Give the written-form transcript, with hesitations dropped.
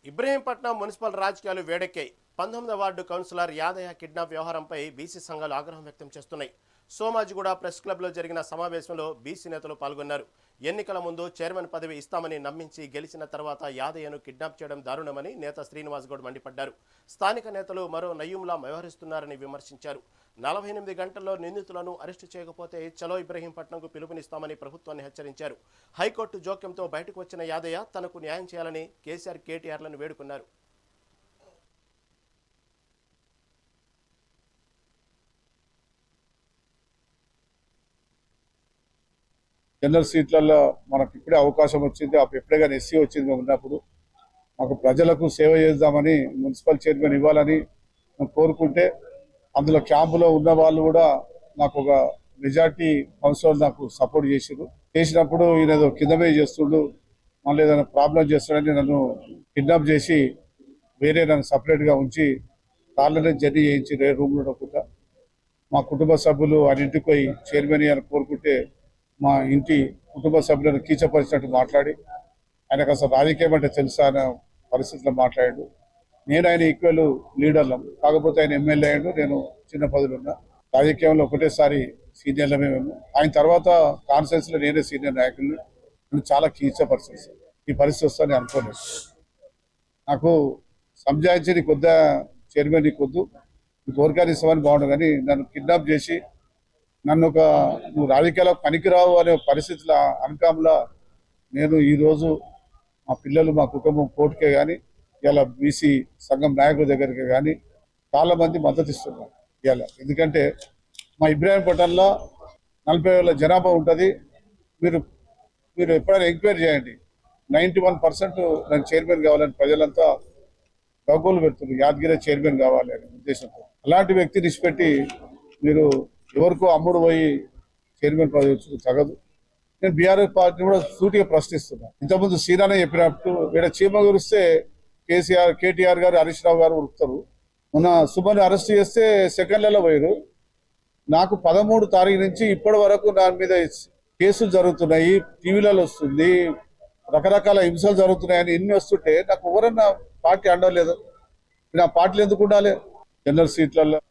Ibrahimpatnam municipal రాజకీయాలు వేడెక్కాయి. 19వ ward councillor Yadaiah kidnap వ్యవహారంపై BC సంఘాలు ఆగ్రహం వ్యక్తం చేస్తున్నాయి. సోమాజిగూడ ప్రెస్ క్లబ్లో జరిగిన సమావేశంలో బీసీ నేతలు పాల్గొన్నారు. ఎన్నికల ముందు చైర్మన్ పదవి ఇస్తామని నమ్మించి గెలిచిన తర్వాత యాదయ్యను కిడ్నాప్ చేయడం దారుణమని నేత శ్రీనివాస్ గౌడ్ మండిపడ్డారు. స్థానిక నేతలు మరో నయ్యంలా వ్యవహరిస్తున్నారని విమర్శించారు. 48 గంటల్లో నిందితులను అరెస్టు చేయకపోతే చలో ఇబ్రహీంపట్నంకు పిలుపునిస్తామని ప్రభుత్వాన్ని హెచ్చరించారు. హైకోర్టు జోక్యంతో బయటకు వచ్చిన యాదయ్య తనకు న్యాయం చేయాలని కేసీఆర్, కేటీఆర్లను వేడుకున్నారు. జనరల్ సీట్లలో మనకు ఇప్పుడే అవకాశం వచ్చింది. ఎప్పుడే కానీ ఎస్సీ వచ్చింది ఉన్నప్పుడు మాకు ప్రజలకు సేవ చేద్దామని మున్సిపల్ చైర్మన్ ఇవ్వాలని కోరుకుంటే అందులో క్యాంపులో ఉన్న వాళ్ళు కూడా నాకు ఒక మెజార్టీ కౌన్సిలర్ నాకు సపోర్ట్ చేసినప్పుడు ఈయన ఏదో కిందమే చేస్తుండు, మళ్ళీ ఏదైనా ప్రాబ్లం చేస్తాడని నన్ను కిడ్నాప్ చేసి వేరే నన్ను సపరేట్గా ఉంచి కార్లోనే జర్నీ చేయించి రూమ్లో కూడా మా కుటుంబ సభ్యులు ఆయన ఇంటికి పోయి చైర్మన్ అని కోరుకుంటే మా ఇంటి కుటుంబ సభ్యులను కీచపరిచినట్టు మాట్లాడి ఆయనకు అసలు రాజకీయం అంటే తెలుసా అనే పరిస్థితిలో మాట్లాడాడు. నేను ఆయన ఈక్వల్ లీడర్లం, కాకపోతే ఆయన ఎమ్మెల్యే అయ్యాడు, నేను చిన్న పదవిలో ఉన్నా. రాజకీయంలో ఒకటేసారి సీనియర్లమే మేము. ఆయన తర్వాత కాన్ఫరెన్స్లో నేనే సీనియర్ నాయకులు. నేను చాలా కీచపరిస్థితి ఈ పరిస్థితి వస్తుందని అనుకోలేదు. నాకు సంజాయించి నీకు వద్దా చైర్మన్, నీకు వద్దు, నీకు ఓర్గాని ఇస్తామని బాగుండు, కానీ నన్ను కిడ్నాప్ చేసి నన్ను నువ్వు రాజకీయాల్లో పనికిరావు అనే పరిస్థితుల అనకంలో నేను ఈరోజు మా పిల్లలు, మా కుటుంబం కోర్టుకే కానీ ఇలా బీసీ సంఘం నాయకుల దగ్గరికి కానీ చాలా మంది మద్దతు ఇస్తున్నారు ఇవాళ. ఎందుకంటే మా ఇబ్రహీంపట్నంలో 40,000 జనాభా ఉంటుంది. మీరు ఎప్పుడైనా ఎంక్వైరీ చేయండి. 91% నాకు చైర్మన్ కావాలని ప్రజలంతా గగ్గోలు పెడుతున్నారు. యాదగిరి చైర్మన్ కావాలి అనే ఉద్దేశంతో అలాంటి వ్యక్తిని ఇచ్చిపెట్టి మీరు ఎవరికో అమ్ముడు పోయి చైర్మన్ పదవి వచ్చి తగదు. నేను బీఆర్ఎస్ పార్టీని కూడా సూటిగా ప్రశ్నిస్తున్నాను. ఇంతకుముందు సీరానే చెప్పినట్టు ఇక్కడ చీమ గురిస్తే కేసీఆర్, కేటీఆర్ గారు, హరీష్ రావు గారు ఉరుకుతారు. మొన్న సుమన్ అరెస్ట్ చేస్తే సెకండ్లలో పోయారు. నాకు 13 తారీఖు నుంచి ఇప్పటి వరకు దాని మీద కేసులు జరుగుతున్నాయి, టీవీలలో వస్తుంది, రకరకాల హింసలు జరుగుతున్నాయని ఇన్ని వస్తుంటే నాకు ఎవరన్నా పార్టీ అండలేదు. నా పార్టీలు ఎందుకు ఉండాలి? జనరల్ సీట్లలో